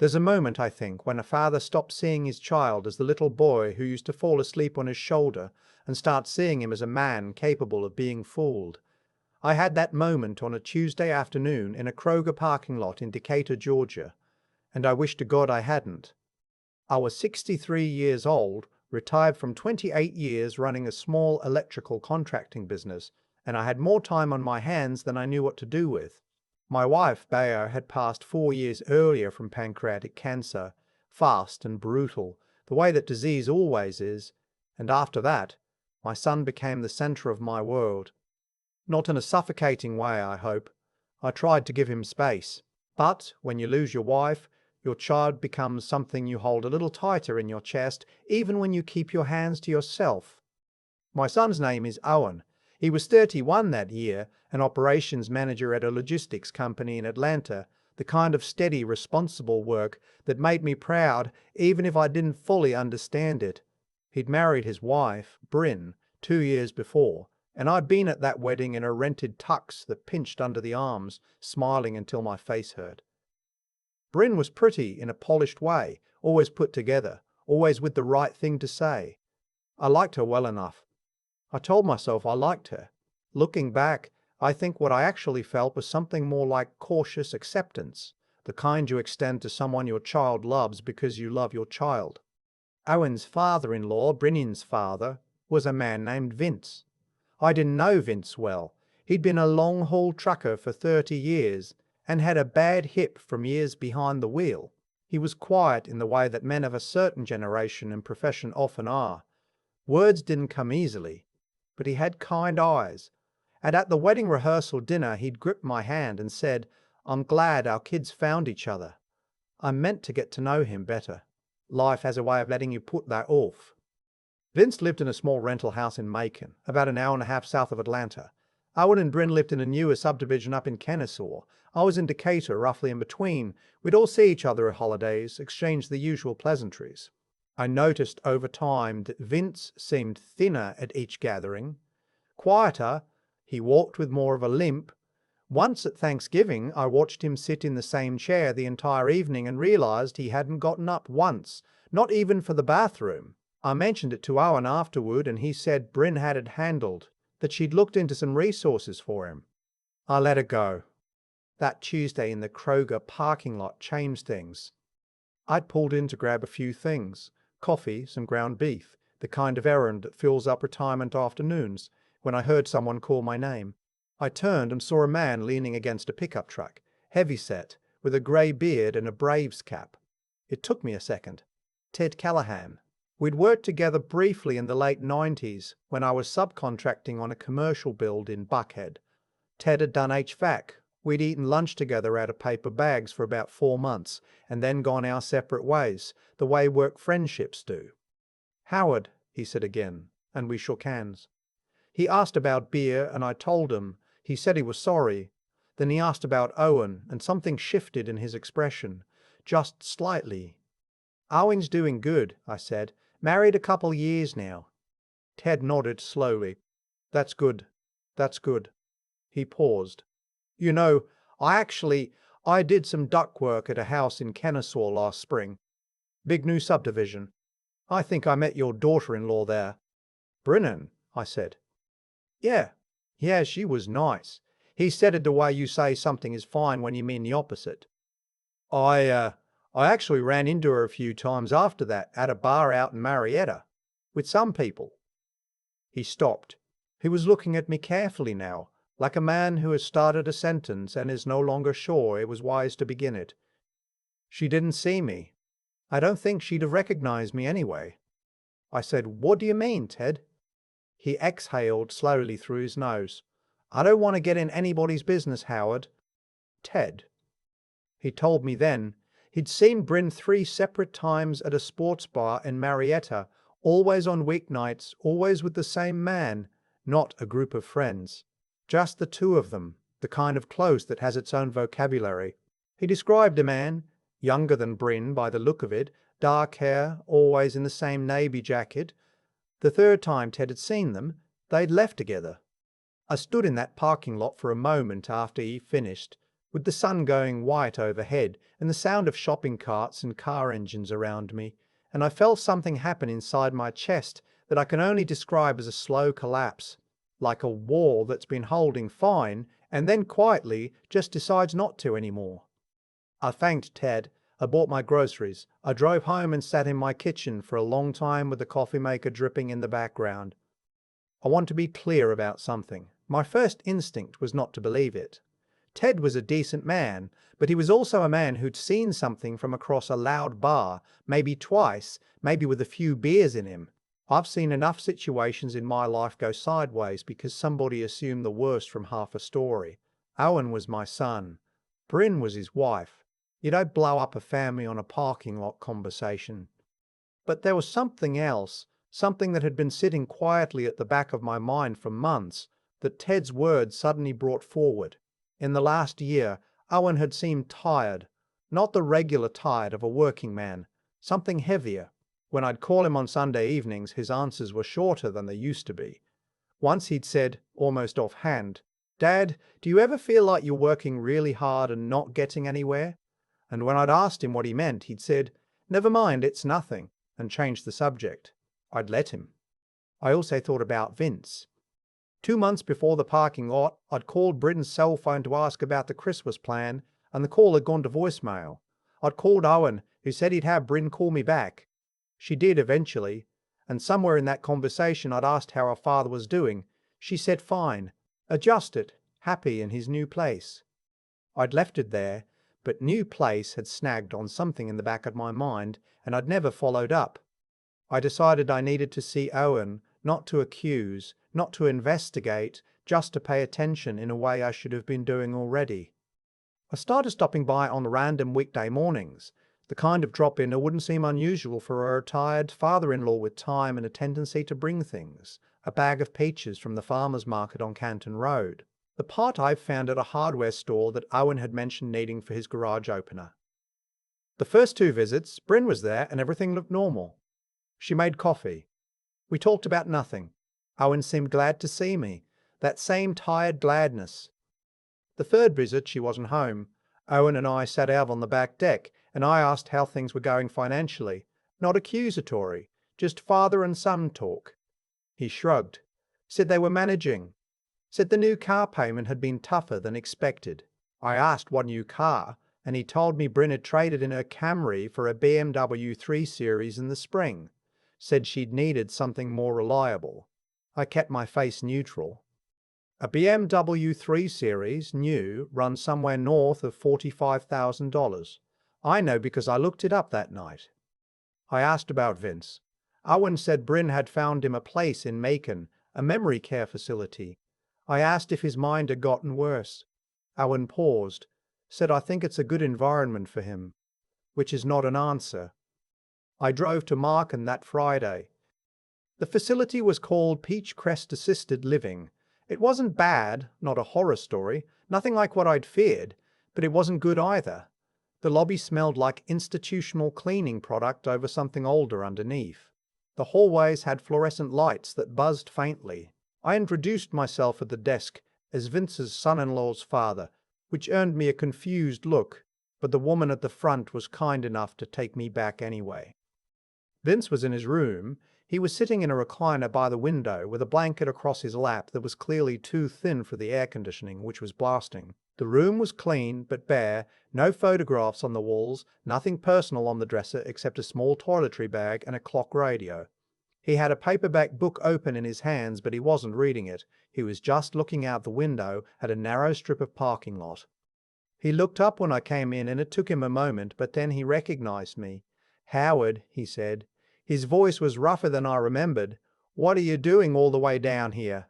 There's a moment, I think, when a father stops seeing his child as the little boy who used to fall asleep on his shoulder and starts seeing him as a man capable of being fooled. I had that moment on a Tuesday afternoon in a Kroger parking lot in Decatur, Georgia, and I wish to God I hadn't. I was 63 years old, retired from 28 years running a small electrical contracting business, and I had more time on my hands than I knew what to do with. My wife, Bayer, had passed 4 years earlier from pancreatic cancer, fast and brutal, the way that disease always is, and after that, my son became the center of my world. Not in a suffocating way, I hope. I tried to give him space. But when you lose your wife, your child becomes something you hold a little tighter in your chest, even when you keep your hands to yourself. My son's name is Owen. He was 31 that year, an operations manager at a logistics company in Atlanta, the kind of steady, responsible work that made me proud even if I didn't fully understand it. He'd married his wife, Bryn, 2 years before, and I'd been at that wedding in a rented tux that pinched under the arms, smiling until my face hurt. Bryn was pretty in a polished way, always put together, always with the right thing to say. I liked her well enough. I told myself I liked her. Looking back, I think what I actually felt was something more like cautious acceptance, the kind you extend to someone your child loves because you love your child. Owen's father-in-law, Bryn's father, was a man named Vince. I didn't know Vince well. He'd been a long-haul trucker for 30 years and had a bad hip from years behind the wheel. He was quiet in the way that men of a certain generation and profession often are. Words didn't come easily, but he had kind eyes. And at the wedding rehearsal dinner, he'd gripped my hand and said, "I'm glad our kids found each other." I meant to get to know him better. Life has a way of letting you put that off. Vince lived in a small rental house in Macon, about an hour and a half south of Atlanta. Owen and Bryn lived in a newer subdivision up in Kennesaw. I was in Decatur, roughly in between. We'd all see each other at holidays, exchange the usual pleasantries. I noticed over time that Vince seemed thinner at each gathering, quieter. He walked with more of a limp. Once at Thanksgiving, I watched him sit in the same chair the entire evening and realized he hadn't gotten up once, not even for the bathroom. I mentioned it to Owen afterward, and he said Bryn had it handled, that she'd looked into some resources for him. I let it go. That Tuesday in the Kroger parking lot changed things. I'd pulled in to grab a few things, coffee, some ground beef, the kind of errand that fills up retirement afternoons, when I heard someone call my name. I turned and saw a man leaning against a pickup truck, heavy-set, with a grey beard and a Braves cap. It took me a second. Ted Callahan. We'd worked together briefly in the late 90s when I was subcontracting on a commercial build in Buckhead. Ted had done HVAC. We'd eaten lunch together out of paper bags for about 4 months and then gone our separate ways, the way work friendships do. "Howard," he said again, and we shook hands. He asked about beer and I told him. He said he was sorry. Then he asked about Owen and something shifted in his expression, just slightly. "Owen's doing good," I said. "Married a couple years now." Ted nodded slowly. "That's good. That's good." He paused. "You know, I did some duct work at a house in Kennesaw last spring. Big new subdivision. I think I met your daughter-in-law there." "Brennan," I said. Yeah, she was nice. He said it the way you say something is fine when you mean the opposite. I actually ran into her a few times after that at a bar out in Marietta, with some people." He stopped. He was looking at me carefully now, like a man who has started a sentence and is no longer sure it was wise to begin it. "She didn't see me. I don't think she'd have recognized me anyway." I said, "What do you mean, Ted?" He exhaled slowly through his nose. "I don't want to get in anybody's business, Howard." "Ted." He told me then he'd seen Bryn 3 separate times at a sports bar in Marietta, always on weeknights, always with the same man, not a group of friends. Just the two of them, the kind of close that has its own vocabulary. He described a man, younger than Bryn by the look of it, dark hair, always in the same navy jacket. The 3rd time Ted had seen them, they'd left together. I stood in that parking lot for a moment after he finished, with the sun going white overhead and the sound of shopping carts and car engines around me, and I felt something happen inside my chest that I can only describe as a slow collapse, like a wall that's been holding fine and then quietly just decides not to anymore. I thanked Ted. I bought my groceries. I drove home and sat in my kitchen for a long time with the coffee maker dripping in the background. I want to be clear about something. My first instinct was not to believe it. Ted was a decent man, but he was also a man who'd seen something from across a loud bar, maybe twice, maybe with a few beers in him. I've seen enough situations in my life go sideways because somebody assumed the worst from half a story. Owen was my son. Bryn was his wife. You don't blow up a family on a parking lot conversation. But there was something else, something that had been sitting quietly at the back of my mind for months, that Ted's words suddenly brought forward. In the last year, Owen had seemed tired, not the regular tired of a working man, something heavier. When I'd call him on Sunday evenings, his answers were shorter than they used to be. Once he'd said, almost offhand, "Dad, do you ever feel like you're working really hard and not getting anywhere?" And when I'd asked him what he meant, he'd said, "Never mind, it's nothing," and changed the subject. I'd let him. I also thought about Vince. 2 months before the parking lot, I'd called Britain's cell phone to ask about the Christmas plan, and the call had gone to voicemail. I'd called Owen, who said he'd have Bryn call me back. She did eventually, and somewhere in that conversation I'd asked how her father was doing. She said fine, adjusted, happy in his new place. I'd left it there, but new place had snagged on something in the back of my mind, and I'd never followed up. I decided I needed to see Owen, not to accuse, not to investigate, just to pay attention in a way I should have been doing already. I started stopping by on random weekday mornings, the kind of drop-in that wouldn't seem unusual for a retired father-in-law with time and a tendency to bring things, a bag of peaches from the farmer's market on Canton Road, the pot I found at a hardware store that Owen had mentioned needing for his garage opener. The first 2 visits, Bryn was there and everything looked normal. She made coffee. We talked about nothing. Owen seemed glad to see me, that same tired gladness. The 3rd visit, she wasn't home. Owen and I sat out on the back deck, and I asked how things were going financially. Not accusatory, just father and son talk. He shrugged, said they were managing, said the new car payment had been tougher than expected. I asked what new car, and he told me Bryn had traded in her Camry for a BMW 3 Series in the spring. Said she'd needed something more reliable. I kept my face neutral. A BMW 3 Series, new, runs somewhere north of $45,000. I know because I looked it up that night. I asked about Vince. Owen said Bryn had found him a place in Macon, a memory care facility. I asked if his mind had gotten worse. Owen paused, said I think it's a good environment for him, which is not an answer. I drove to Macon that Friday. The facility was called Peachcrest Assisted Living. It wasn't bad, not a horror story, nothing like what I'd feared, but it wasn't good either. The lobby smelled like institutional cleaning product over something older underneath. The hallways had fluorescent lights that buzzed faintly. I introduced myself at the desk as Vince's son-in-law's father, which earned me a confused look, but the woman at the front was kind enough to take me back anyway. Vince was in his room. He was sitting in a recliner by the window with a blanket across his lap that was clearly too thin for the air conditioning, which was blasting. The room was clean but bare, no photographs on the walls, nothing personal on the dresser except a small toiletry bag and a clock radio. He had a paperback book open in his hands, but he wasn't reading it. He was just looking out the window at a narrow strip of parking lot. He looked up when I came in, and it took him a moment, but then he recognized me. "Howard," he said. His voice was rougher than I remembered. "What are you doing all the way down here?"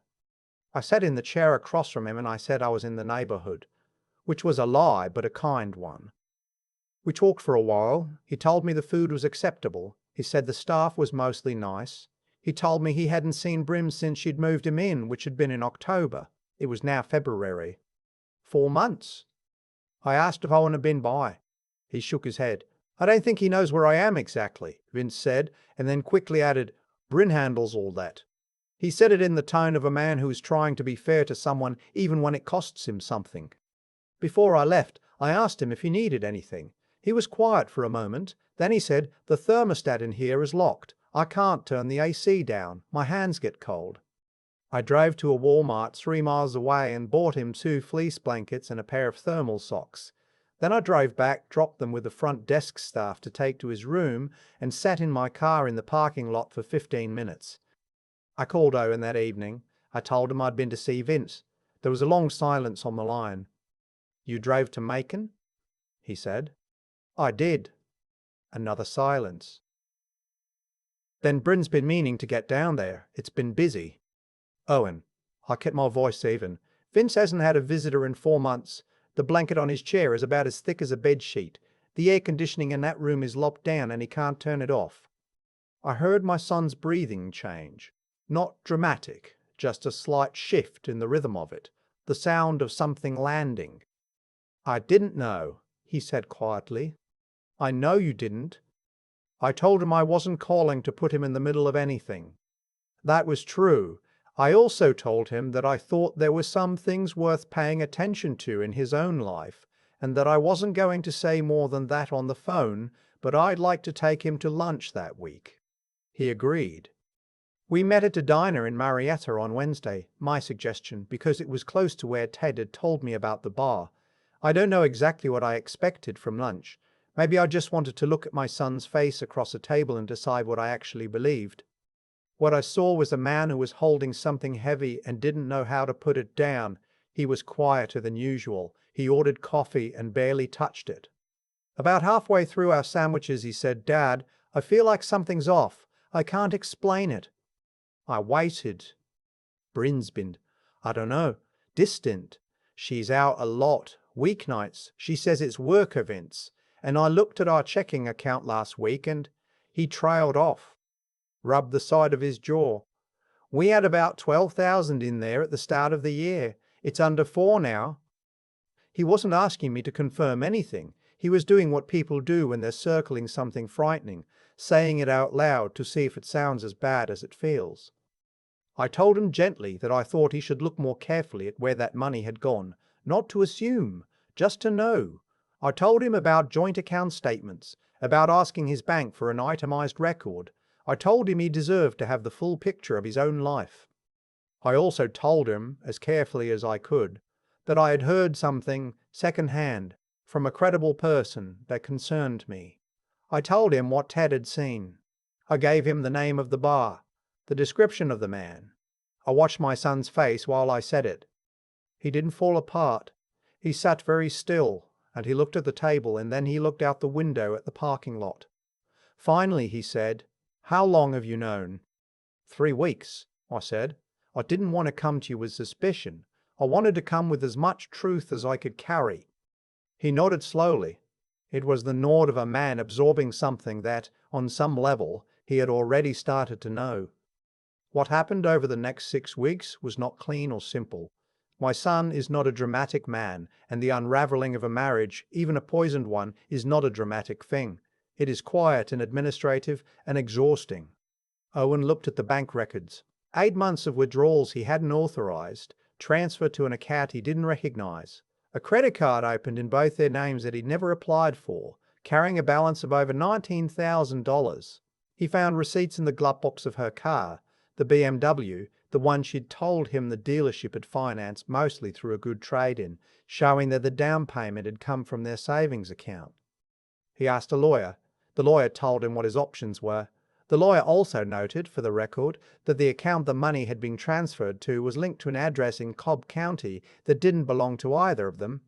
I sat in the chair across from him and I said I was in the neighborhood, which was a lie, but a kind one. We talked for a while. He told me the food was acceptable. He said the staff was mostly nice. He told me he hadn't seen Brim since she'd moved him in, which had been in October. It was now February. 4 months. I asked if Owen had been by. He shook his head. "I don't think he knows where I am exactly," Vince said, and then quickly added, "Bryn handles all that." He said it in the tone of a man who is trying to be fair to someone even when it costs him something. Before I left, I asked him if he needed anything. He was quiet for a moment. Then he said, "The thermostat in here is locked. I can't turn the AC down. My hands get cold." I drove to a Walmart 3 miles away and bought him 2 fleece blankets and a pair of thermal socks. Then I drove back, dropped them with the front desk staff to take to his room, and sat in my car in the parking lot for 15 minutes. I called Owen that evening. I told him I'd been to see Vince. There was a long silence on the line. "You drove to Macon?" he said. "I did." Another silence. "Then Bryn's been meaning to get down there. It's been busy." "Owen," I kept my voice even, "Vince hasn't had a visitor in 4 months. The blanket on his chair is about as thick as a bedsheet. The air conditioning in that room is locked down and he can't turn it off." I heard my son's breathing change. Not dramatic, just a slight shift in the rhythm of it, the sound of something landing. "I didn't know," he said quietly. "I know you didn't." I told him I wasn't calling to put him in the middle of anything. That was true. I also told him that I thought there were some things worth paying attention to in his own life, and that I wasn't going to say more than that on the phone, but I'd like to take him to lunch that week. He agreed. We met at a diner in Marietta on Wednesday, my suggestion, because it was close to where Ted had told me about the bar. I don't know exactly what I expected from lunch. Maybe I just wanted to look at my son's face across a table and decide what I actually believed. What I saw was a man who was holding something heavy and didn't know how to put it down. He was quieter than usual. He ordered coffee and barely touched it. About halfway through our sandwiches, he said, "Dad, I feel like something's off. I can't explain it." I waited. "Bryn's been, I don't know, distant. She's out a lot, weeknights. She says it's work events. And I looked at our checking account last week and..." He trailed off, rubbed the side of his jaw. "We had about 12,000 in there at the start of the year. It's under 4 now." He wasn't asking me to confirm anything. He was doing what people do when they're circling something frightening, saying it out loud to see if it sounds as bad as it feels. I told him gently that I thought he should look more carefully at where that money had gone, not to assume, just to know. I told him about joint account statements, about asking his bank for an itemized record. I told him he deserved to have the full picture of his own life. I also told him, as carefully as I could, that I had heard something second-hand from a credible person that concerned me. I told him what Ted had seen. I gave him the name of the bar, the description of the man. I watched my son's face while I said it. He didn't fall apart. He sat very still, and he looked at the table and then he looked out the window at the parking lot. Finally he said, "How long have you known?" 3 weeks, I said. I didn't want to come to you with suspicion. I wanted to come with as much truth as I could carry. He nodded slowly. It was the nod of a man absorbing something that, on some level, he had already started to know. What happened over the next 6 weeks was not clean or simple. My son is not a dramatic man, and the unraveling of a marriage, even a poisoned one, is not a dramatic thing. It is quiet and administrative and exhausting. Owen looked at the bank records. 8 months of withdrawals he hadn't authorized, transfer to an account he didn't recognize, a credit card opened in both their names that he'd never applied for, carrying a balance of over $19,000. He found receipts in the glove box of her car, the BMW, the one she'd told him the dealership had financed mostly through a good trade-in, showing that the down payment had come from their savings account. He asked a lawyer. The lawyer told him what his options were. The lawyer also noted, for the record, that the account the money had been transferred to was linked to an address in Cobb County that didn't belong to either of them.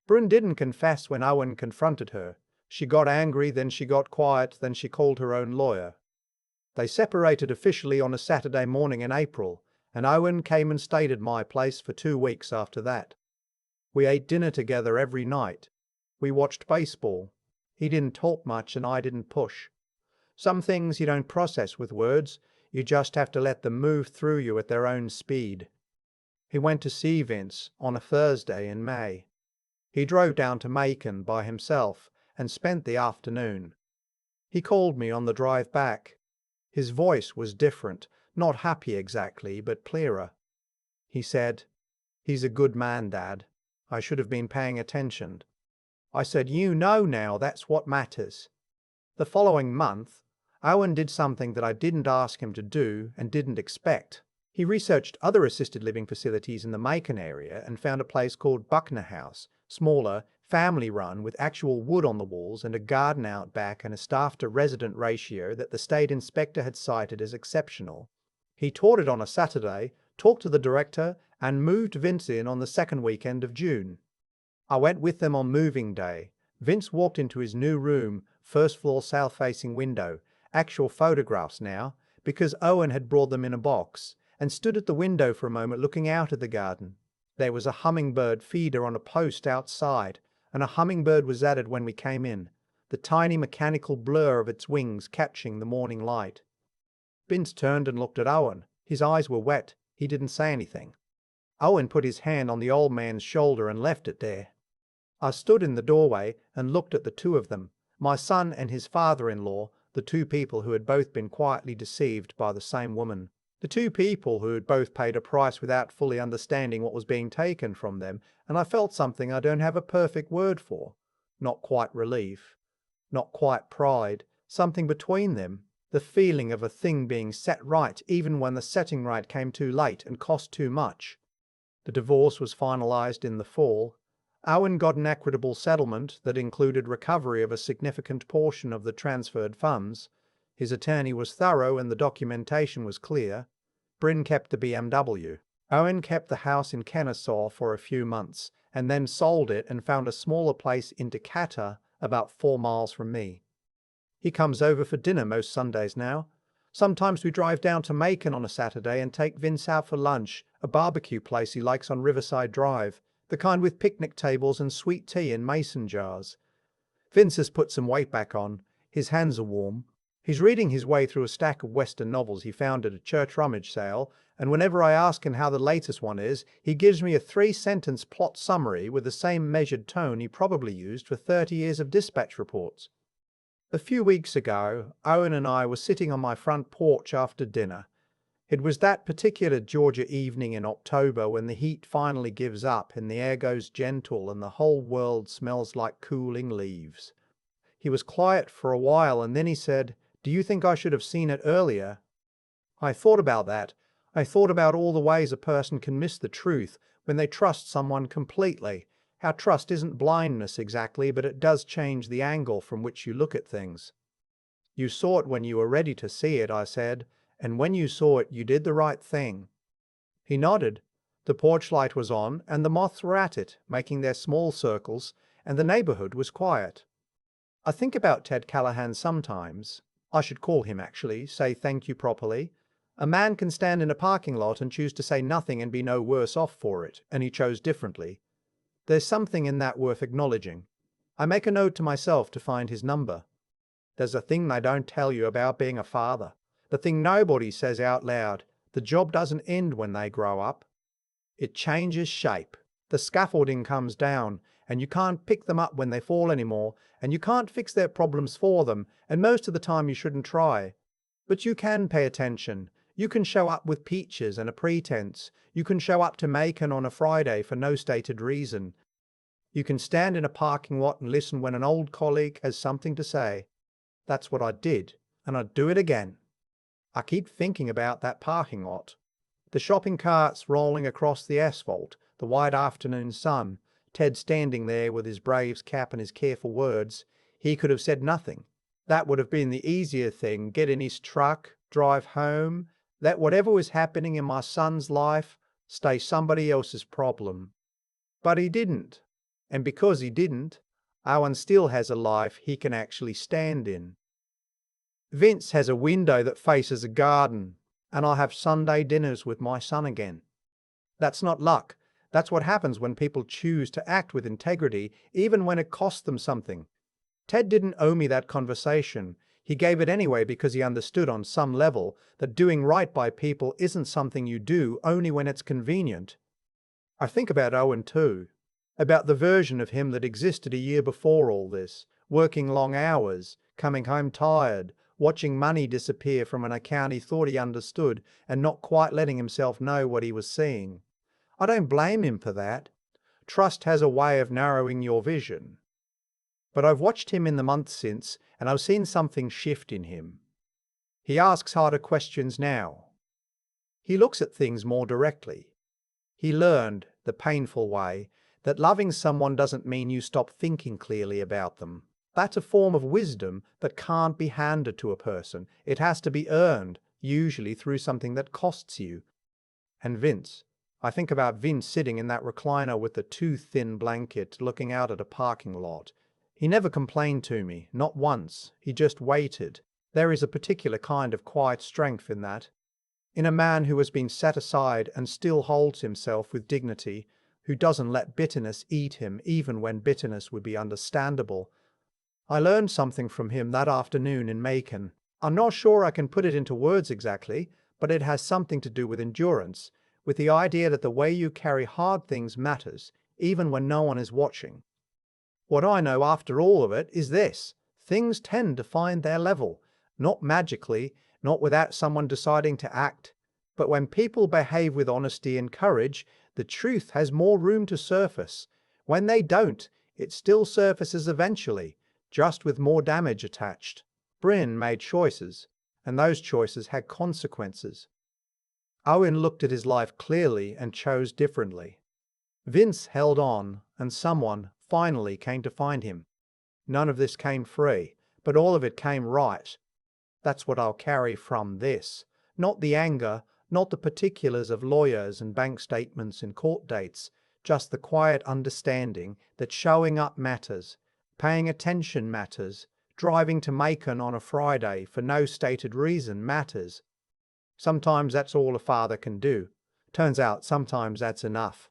Bryn didn't confess when Owen confronted her. She got angry, then she got quiet, then she called her own lawyer. They separated officially on a Saturday morning in April, and Owen came and stayed at my place for 2 weeks after that. We ate dinner together every night. We watched baseball. He didn't talk much and I didn't push. Some things you don't process with words, you just have to let them move through you at their own speed. He went to see Vince on a Thursday in May. He drove down to Macon by himself and spent the afternoon. He called me on the drive back. His voice was different, not happy exactly, but clearer. He said, "He's a good man, Dad. I should have been paying attention. I said, "You know now, that's what matters." The following month, Owen did something that I didn't ask him to do and didn't expect. He researched other assisted living facilities in the Macon area and found a place called Buckner House, smaller, family-run with actual wood on the walls and a garden out back and a staff-to-resident ratio that the state inspector had cited as exceptional. He toured it on a Saturday, talked to the director, and moved Vince in on the second weekend of June. I went with them on moving day. Vince walked into his new room, first floor south-facing window, actual photographs now, because Owen had brought them in a box, and stood at the window for a moment looking out at the garden. There was a hummingbird feeder on a post outside, and a hummingbird was added when we came in, the tiny mechanical blur of its wings catching the morning light. Vince turned and looked at Owen. His eyes were wet. He didn't say anything. Owen put his hand on the old man's shoulder and left it there. I stood in the doorway and looked at the two of them, my son and his father-in-law, the two people who had both been quietly deceived by the same woman. The two people who had both paid a price without fully understanding what was being taken from them, and I felt something I don't have a perfect word for. Not quite relief. Not quite pride. Something between them. The feeling of a thing being set right even when the setting right came too late and cost too much. The divorce was finalized in the fall. Owen got an equitable settlement that included recovery of a significant portion of the transferred funds. His attorney was thorough and the documentation was clear. Bryn kept the BMW. Owen kept the house in Kennesaw for a few months and then sold it and found a smaller place in Decatur about 4 miles from me. He comes over for dinner most Sundays now. Sometimes we drive down to Macon on a Saturday and take Vince out for lunch, a barbecue place he likes on Riverside Drive, the kind with picnic tables and sweet tea in mason jars. Vince has put some weight back on. His hands are warm. He's reading his way through a stack of Western novels he found at a church rummage sale, and whenever I ask him how the latest one is, he gives me a 3-sentence plot summary with the same measured tone he probably used for 30 years of dispatch reports. A few weeks ago, Owen and I were sitting on my front porch after dinner. It was that particular Georgia evening in October when the heat finally gives up and the air goes gentle and the whole world smells like cooling leaves. He was quiet for a while and then he said, "Do you think I should have seen it earlier?" I thought about that. I thought about all the ways a person can miss the truth when they trust someone completely. How trust isn't blindness exactly, but it does change the angle from which you look at things. "You saw it when you were ready to see it," I said, "and when you saw it, you did the right thing." He nodded. The porch light was on, and the moths were at it, making their small circles, and the neighborhood was quiet. I think about Ted Callahan sometimes. I should call him, actually, say thank you properly. A man can stand in a parking lot and choose to say nothing and be no worse off for it, and he chose differently. There's something in that worth acknowledging. I make a note to myself to find his number. There's a thing they don't tell you about being a father. The thing nobody says out loud. The job doesn't end when they grow up. It changes shape. The scaffolding comes down, and you can't pick them up when they fall anymore, and you can't fix their problems for them, and most of the time you shouldn't try. But you can pay attention. You can show up with peaches and a pretense. You can show up to Macon on a Friday for no stated reason. You can stand in a parking lot and listen when an old colleague has something to say. That's what I did, and I'd do it again. I keep thinking about that parking lot. The shopping carts rolling across the asphalt, the white afternoon sun, Ted standing there with his Braves cap and his careful words. He could have said nothing. That would have been the easier thing, get in his truck, drive home, let whatever was happening in my son's life stay somebody else's problem. But he didn't. And because he didn't, Owen still has a life he can actually stand in. Vince has a window that faces a garden, and I'll have Sunday dinners with my son again. That's not luck. That's what happens when people choose to act with integrity, even when it costs them something. Ted didn't owe me that conversation. He gave it anyway because he understood on some level that doing right by people isn't something you do only when it's convenient. I think about Owen too. About the version of him that existed a year before all this, working long hours, coming home tired, watching money disappear from an account he thought he understood and not quite letting himself know what he was seeing. I don't blame him for that. Trust has a way of narrowing your vision. But I've watched him in the months since, and I've seen something shift in him. He asks harder questions now. He looks at things more directly. He learned, the painful way, that loving someone doesn't mean you stop thinking clearly about them. That's a form of wisdom that can't be handed to a person. It has to be earned, usually through something that costs you. And Vince. I think about Vince sitting in that recliner with the too thin blanket looking out at a parking lot. He never complained to me, not once. He just waited. There is a particular kind of quiet strength in that. In a man who has been set aside and still holds himself with dignity, who doesn't let bitterness eat him even when bitterness would be understandable. I learned something from him that afternoon in Macon. I'm not sure I can put it into words exactly, but it has something to do with endurance, with the idea that the way you carry hard things matters, even when no one is watching. What I know after all of it is this: things tend to find their level, not magically, not without someone deciding to act, but when people behave with honesty and courage, the truth has more room to surface. When they don't, it still surfaces eventually, just with more damage attached. Bryn made choices, and those choices had consequences. Owen looked at his life clearly and chose differently. Vince held on, and someone finally came to find him. None of this came free, but all of it came right. That's what I'll carry from this. Not the anger, not the particulars of lawyers and bank statements and court dates, just the quiet understanding that showing up matters, paying attention matters, driving to Macon on a Friday for no stated reason matters. Sometimes that's all a father can do. Turns out sometimes that's enough.